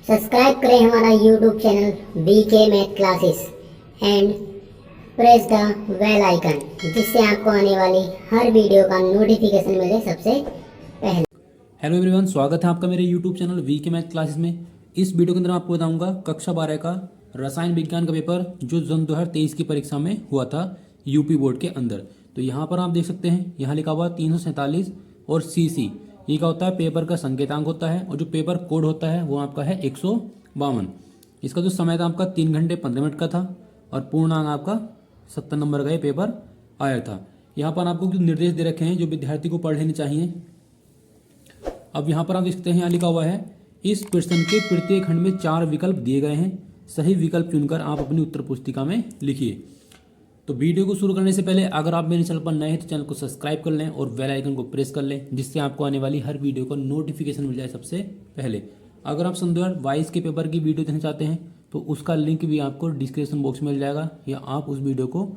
Subscribe करें हमारा YouTube channel VK math classes and press the bell icon, जिससे आपको आने वाली हर वीडियो का नोटिफिकेशन मिले सबसे पहले। हेलो एवरीवन, स्वागत है आपका मेरे YouTube channel VK math classes में। इस वीडियो के अंदर मैं आपको बताऊंगा कक्षा 12 का रसायन विज्ञान का पेपर जो सन 2023 की परीक्षा में हुआ था यूपी बोर्ड के अंदर। तो यहाँ पर आप देख सकते हैं, यहाँ लिखा हुआ 347 और सीसी, ये क्या होता है, पेपर का संकेतांक होता है। और जो पेपर कोड होता है वो आपका है 152। इसका जो समय था आपका 3 घंटे 15 मिनट का था और पूर्णांक आपका 70 नंबर का ये पेपर आया था। यहाँ पर आपको कुछ निर्देश दे रखे हैं जो विद्यार्थी को पढ़ लेने चाहिए। अब यहाँ पर आप देख सकते हैं, यहाँ लिखा हुआ है इस प्रश्न के प्रत्येक खंड में 4 विकल्प दिए गए हैं, सही विकल्प चुनकर आप अपनी उत्तर पुस्तिका में लिखिए। तो वीडियो को शुरू करने से पहले अगर आप मेरे चैनल पर नए हैं तो चैनल को सब्सक्राइब कर लें और बेल आइकन को प्रेस कर लें, जिससे आपको आने वाली हर वीडियो का नोटिफिकेशन मिल जाए सबसे पहले। अगर आप सन 2022 के पेपर की वीडियो देखना चाहते हैं तो उसका लिंक भी आपको डिस्क्रिप्शन बॉक्स में मिल जाएगा, या आप उस वीडियो को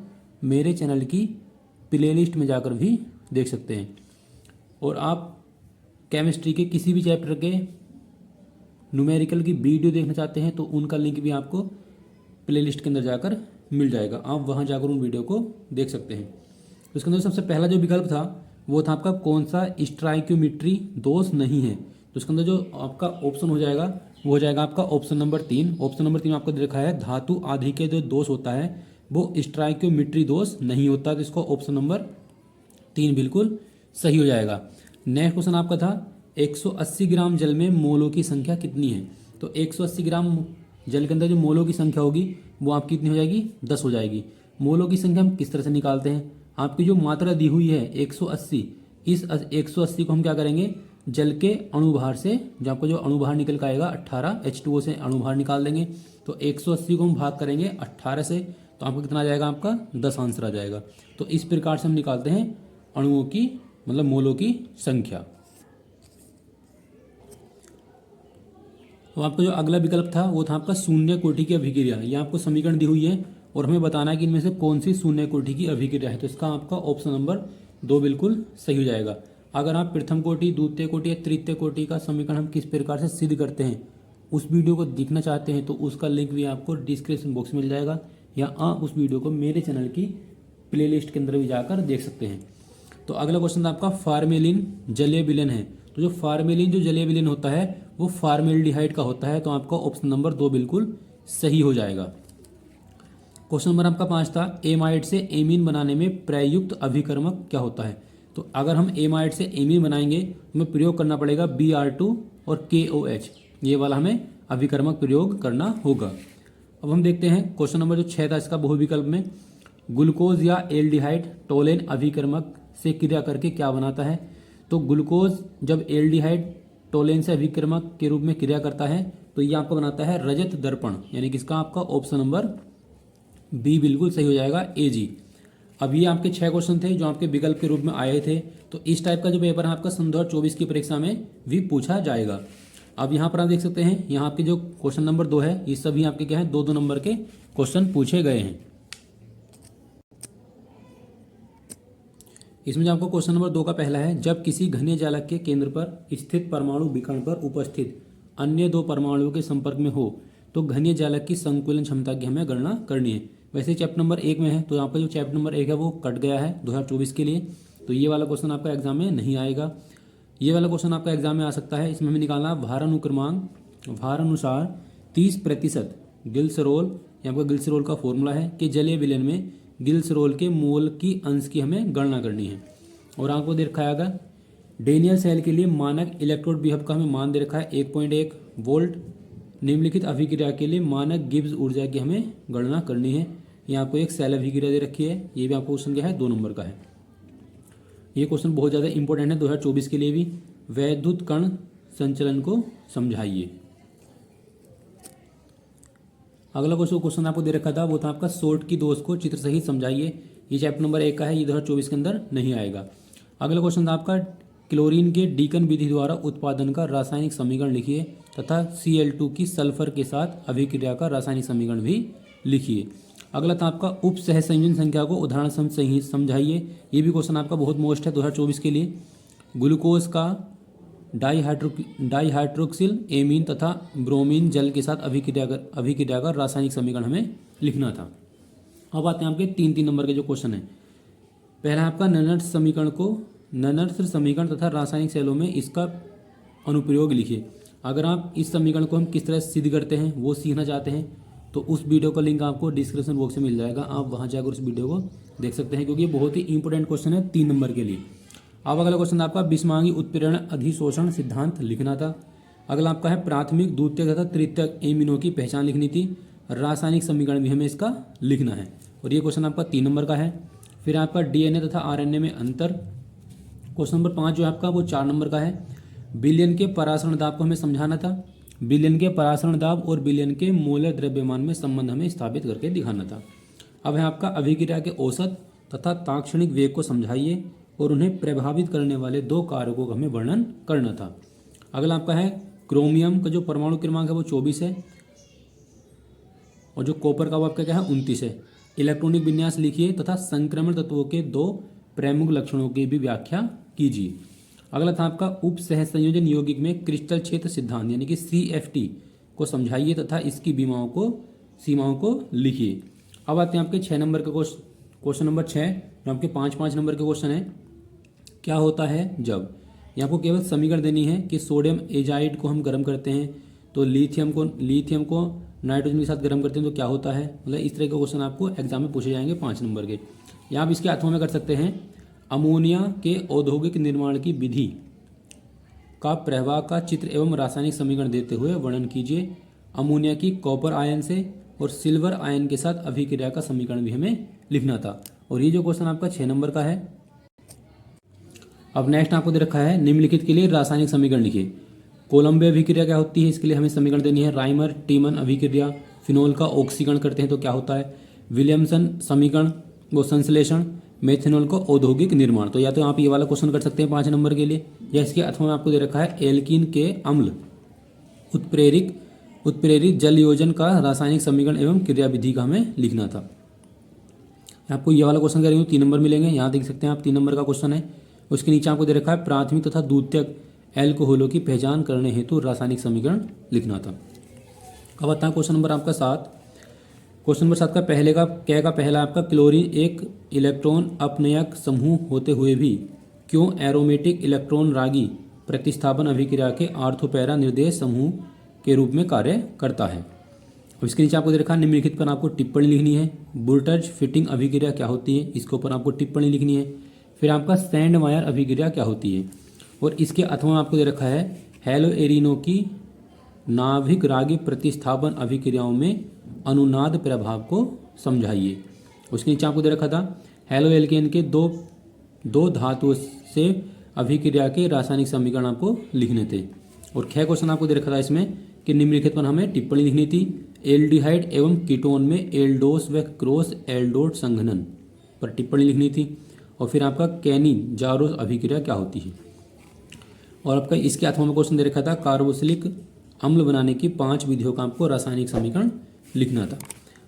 मेरे चैनल की प्लेलिस्ट में जाकर भी देख सकते हैं। और आप केमिस्ट्री के किसी भी चैप्टर के न्यूमेरिकल की वीडियो देखना चाहते हैं तो उनका लिंक भी आपको प्लेलिस्ट के अंदर जाकर मिल जाएगा, आप वहां जाकर उन वीडियो को देख सकते हैं। तो इसके अंदर सबसे पहला जो विकल्प था वो था आपका कौन सा स्ट्राइक्योमेट्री दोष नहीं है। तो इसके अंदर जो आपका ऑप्शन हो जाएगा वो हो जाएगा आपका ऑप्शन नंबर 3। ऑप्शन नंबर 3 आपको दे रखा है धातु आदि के जो दोष होता है वो स्ट्राइक्योमेट्री दोष नहीं होता। तो इसको ऑप्शन नंबर 3 बिल्कुल सही हो जाएगा। नेक्स्ट क्वेश्चन आपका था 180 ग्राम जल में मोलों की संख्या कितनी है। तो 180 ग्राम जल के अंदर जो मोलों की संख्या होगी वो आपकी कितनी हो जाएगी, 10 हो जाएगी। मोलों की संख्या हम किस तरह से निकालते हैं, आपकी जो मात्रा दी हुई है 180, इस 180 को हम क्या करेंगे, जल के अणुभार से, जो आपको जो अणुभार निकल के आएगा 18 H2O से अणुभार निकाल देंगे। तो 180 को हम भाग करेंगे 18 से, तो आपको कितना आ जाएगा, आपका 10 आंसर आ जाएगा। तो इस प्रकार से हम निकालते हैं अणुओं की, मतलब मोलों की संख्या। तो आपका जो अगला विकल्प था वो था आपका शून्य कोटि की अभिक्रिया। ये आपको समीकरण दी हुई है और हमें बताना है कि इनमें से कौन सी शून्य कोटि की अभिक्रिया है। तो इसका आपका ऑप्शन नंबर 2 बिल्कुल सही हो जाएगा। अगर आप प्रथम कोटि, द्वितीय कोटि या तृतीय कोटि का समीकरण हम किस प्रकार से सिद्ध करते हैं उस वीडियो को देखना चाहते हैं तो उसका लिंक भी आपको डिस्क्रिप्शन बॉक्स में मिल जाएगा, या आप उस वीडियो को मेरे चैनल की प्लेलिस्ट के अंदर भी जाकर देख सकते हैं। तो अगला क्वेश्चन आपका फार्मेलिन जलीय विलयन है। तो जो फार्मेलिन जो जलीय विलयन होता है वो फार्मेल्डिहाइड का होता है। तो आपका ऑप्शन नंबर 2 बिल्कुल सही हो जाएगा। क्वेश्चन नंबर आपका 5 था एमाइड से एमीन बनाने में प्रयुक्त अभिकर्मक क्या होता है। तो अगर हम एमाइड से एमीन बनाएंगे तो हमें प्रयोग करना पड़ेगा Br2 और KOH, ये वाला हमें अभिकर्मक प्रयोग करना होगा। अब हम देखते हैं क्वेश्चन नंबर जो 6 था इसका बहुविकल्प में, ग्लूकोज या एल्डिहाइड टोलेन अभिकर्मक से क्रिया करके क्या बनाता है। तो ग्लूकोज जब एल्डिहाइड टोलेन से अभिकर्मक के रूप में क्रिया करता है तो ये आपको बनाता है रजत दर्पण, यानी कि इसका आपका ऑप्शन नंबर बी बिल्कुल सही हो जाएगा, AG। अब ये आपके 6 क्वेश्चन थे जो आपके विकल्प के रूप में आए थे। तो इस टाइप का जो पेपर है आपका सन 2024 की परीक्षा में भी पूछा जाएगा। अब यहाँ पर आप देख सकते हैं, यहाँ आपके जो क्वेश्चन नंबर 2 है ये सभी आपके क्या है, 2-2 नंबर के क्वेश्चन पूछे गए हैं। इसमें जो आपको क्वेश्चन नंबर 2 का पहला है, जब किसी घनीय जालक के केंद्र पर स्थित परमाणु विकर्ण पर उपस्थित अन्य 2 परमाणुओं के संपर्क में हो तो घनीय जालक की संकुलन क्षमता की हमें गणना करनी है। वैसे चैप्टर नंबर 1 में है, तो यहाँ पर जो चैप्टर नंबर 1 है वो कट गया है 2024 के लिए, तो ये वाला क्वेश्चन आपका एग्जाम में नहीं आएगा। ये वाला क्वेश्चन आपका एग्जाम में आ सकता है। इसमें हमें निकालना भार अनुक्रमांक भार अनुसार 30% ग्लिसरॉल, यहाँ पर ग्लिसरॉल का फॉर्मूला है कि जलीय विलयन में ग्लिसरॉल के मोल की अंश की हमें गणना करनी है। और आपको दे रखा है डेनियल सेल के लिए मानक इलेक्ट्रोड विभव का हमें मान दे रखा है 1.1 वोल्ट। निम्नलिखित अभिक्रिया के लिए मानक गिब्स ऊर्जा की हमें गणना करनी है। यहाँ आपको एक सेल अभिक्रिया दे रखी है, ये भी आपको क्वेश्चन क्या है, 2 नंबर का है। ये क्वेश्चन बहुत ज़्यादा इंपॉर्टेंट है 2024 के लिए भी। वैद्युत कण संचलन को समझाइए। अगला क्वेश्चन आपको दे रखा था वो था आपका शॉर्ट की दोष को चित्र सहित समझाइए। ये चैप्टर नंबर 1 का है, ये 2024 के अंदर नहीं आएगा। अगला क्वेश्चन था आपका क्लोरीन के डीकन विधि द्वारा उत्पादन का रासायनिक समीकरण लिखिए तथा Cl2 की सल्फर के साथ अभिक्रिया का रासायनिक समीकरण भी लिखिए। अगला था आपका उप सहसंयोजन संख्या को उदाहरण सहित समझाइए। ये भी क्वेश्चन आपका बहुत मोस्ट है 2024 के लिए। ग्लूकोज का डाईहाइड्रोक्सिल एमीन तथा ब्रोमीन जल के साथ अभिक्रिया का रासायनिक समीकरण हमें लिखना था। अब आते हैं आपके 3 नंबर के जो क्वेश्चन है। पहला आपका ननर्स समीकरण तथा रासायनिक सेलों में इसका अनुप्रयोग लिखिए। अगर आप इस समीकरण को हम किस तरह सिद्ध करते हैं वो सीखना चाहते हैं तो उस वीडियो का लिंक आपको डिस्क्रिप्शन बॉक्स में मिल जाएगा, आप वहां जाकर उस वीडियो को देख सकते हैं, क्योंकि ये बहुत ही इंपॉर्टेंट क्वेश्चन है 3 नंबर के लिए। अब अगला क्वेश्चन आपका बिस्मांगी उत्प्रेरण अधिशोषण सिद्धांत लिखना था। अगला आपका है प्राथमिक, द्वितीयक तथा तृतीयक एमिनो की पहचान लिखनी थी। रासायनिक समीकरण भी हमें इसका लिखना है और ये क्वेश्चन आपका 3 नंबर का है। फिर आपका डीएनए तथा आरएनए में अंतर, क्वेश्चन नंबर 5 जो आपका वो 4 नंबर का है। विलयन के परासरण दाब को हमें समझाना था। विलयन के परासरण दाब और विलयन के मोलर द्रव्यमान में संबंध हमें स्थापित करके दिखाना था। अब है आपका अभिक्रिया के औसत तथा ताक्षणिक वेग को समझाइए और उन्हें प्रभावित करने वाले 2 कारकों का हमें वर्णन करना था। अगला आपका है क्रोमियम का जो परमाणु क्रमांक है वो 24 है और जो कॉपर का वो आपका क्या है 29 है। इलेक्ट्रॉनिक विन्यास लिखिए तथा संक्रमण तत्वों के 2 प्रमुख लक्षणों की भी व्याख्या कीजिए। अगला था आपका उप सहसंयोजन यौगिक में क्रिस्टल क्षेत्र सिद्धांत यानी कि CFT को समझाइए तथा इसकी सीमाओं को लिखिए। अब आते हैं आपके 6 नंबर का क्वेश्चन नंबर 6 जो आपके 5 नंबर के क्वेश्चन है। क्या होता है जब, ये आपको केवल समीकरण देनी है कि सोडियम एजाइड को हम गर्म करते हैं तो लिथियम को नाइट्रोजन के साथ गर्म करते हैं तो क्या होता है। मतलब इस तरह के क्वेश्चन आपको एग्जाम में पूछे जाएंगे 5 नंबर के। या आप इसके अर्थों में कर सकते हैं अमोनिया के औद्योगिक निर्माण की विधि का प्रवाह का चित्र एवं रासायनिक समीकरण देते हुए वर्णन कीजिए। अमोनिया की कॉपर आयन से और सिल्वर आयन के साथ अभिक्रिया का समीकरण भी हमें लिखना था और ये जो क्वेश्चन आपका 6 नंबर का है। अब नेक्स्ट आपको दे रखा है निम्नलिखित के लिए रासायनिक समीकरण लिखिए। कोलंबिया अभिक्रिया क्या होती है, इसके लिए हमें समीकरण देनी है। राइमर टीमन अभिक्रिया, फिनोल का ऑक्सीकरण करते हैं तो क्या होता है। विलियमसन समीकरण वो संश्लेषण, मेथनॉल को औद्योगिक निर्माण। तो या तो आप ये वाला क्वेश्चन कर सकते हैं 5 नंबर के लिए, या इसके अथवा में आपको दे रखा है एल्कीन के अम्ल उत्प्रेरित जल योजन का रासायनिक समीकरण एवं क्रियाविधि का हमें लिखना था। आपको ये वाला क्वेश्चन करेंगे 3 नंबर मिलेंगे, यहाँ देख सकते हैं आप 3 नंबर का क्वेश्चन है। उसके नीचे आपको दे रखा है प्राथमिक तथा द्वितीयक एल्कोहलों की पहचान करने हेतु रासायनिक समीकरण लिखना था। अब आता है क्वेश्चन नंबर आपका 7। क्वेश्चन नंबर 7 का पहला आपका क्लोरीन एक इलेक्ट्रॉन अपनयक समूह होते हुए भी क्यों एरोमेटिक इलेक्ट्रॉन रागी प्रतिस्थापन अभिक्रिया के आर्थोपैरा निर्देश समूह के रूप में कार्य करता है। अब इसके नीचे आपको दे रखा है निम्नलिखित पर आपको टिप्पणी लिखनी है। बुल्टज फिटिंग अभिक्रिया क्या होती है, इसके ऊपर आपको टिप्पणी लिखनी है। फिर आपका सैंडमायर अभिक्रिया क्या होती है और इसके अथवा में आपको दे रखा है हेलो एरिनो की नाभिक रागी प्रतिस्थापन अभिक्रियाओं में अनुनाद प्रभाव को समझाइए। उसके नीचे आपको दे रखा था हेलो एल्केन के दो धातुओं से अभिक्रिया के रासायनिक समीकरण आपको लिखने थे। और 6 क्वेश्चन आपको दे रखा था इसमें कि निम्नलिखित पर हमें टिप्पणी लिखनी थी। एल्डिहाइड एवं कीटोन में एल्डोस व क्रॉस एल्डोट संघनन पर टिप्पणी लिखनी थी। और फिर आपका कैनिन जारोस अभिक्रिया क्या होती है। और आपका इसके अथवा में क्वेश्चन दे रखा था कार्बोक्सिलिक अम्ल बनाने की 5 विधियों का आपको रासायनिक समीकरण लिखना था।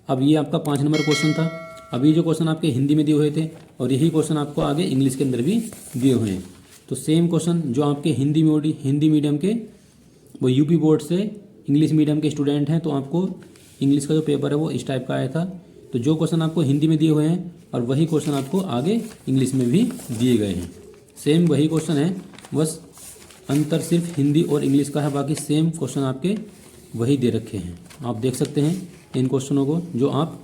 अब ये आपका 5 नंबर क्वेश्चन था। अभी जो क्वेश्चन आपके हिंदी में दिए हुए थे और यही क्वेश्चन आपको आगे इंग्लिश के अंदर भी दिए हुए हैं। तो सेम क्वेश्चन जो आपके हिंदी मीडियम के वो यूपी बोर्ड से इंग्लिश मीडियम के स्टूडेंट हैं तो आपको इंग्लिश का जो पेपर है वो इस टाइप का आया था। तो जो क्वेश्चन आपको हिंदी में दिए हुए हैं और वही क्वेश्चन आपको आगे इंग्लिश में भी दिए गए हैं। सेम वही क्वेश्चन है, बस अंतर सिर्फ हिंदी और इंग्लिश का है, बाकी सेम क्वेश्चन आपके वही दे रखे हैं। आप देख सकते हैं इन क्वेश्चनों को जो आप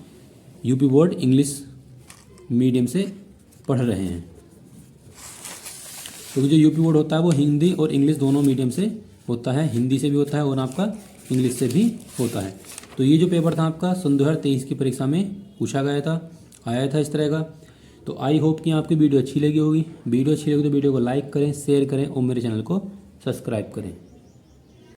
यूपी बोर्ड इंग्लिश मीडियम से पढ़ रहे हैं। क्योंकि जो यूपी बोर्ड होता है वो हिंदी और इंग्लिश दोनों मीडियम से होता है, हिंदी से भी होता है और आपका इंग्लिश से भी होता है। तो ये जो पेपर था आपका सन 2023 की परीक्षा में पूछा गया था, आया था इस तरह का। तो आई होप कि आपकी वीडियो अच्छी लगी होगी। वीडियो अच्छी लगी तो वीडियो को लाइक करें, शेयर करें और मेरे चैनल को सब्सक्राइब करें।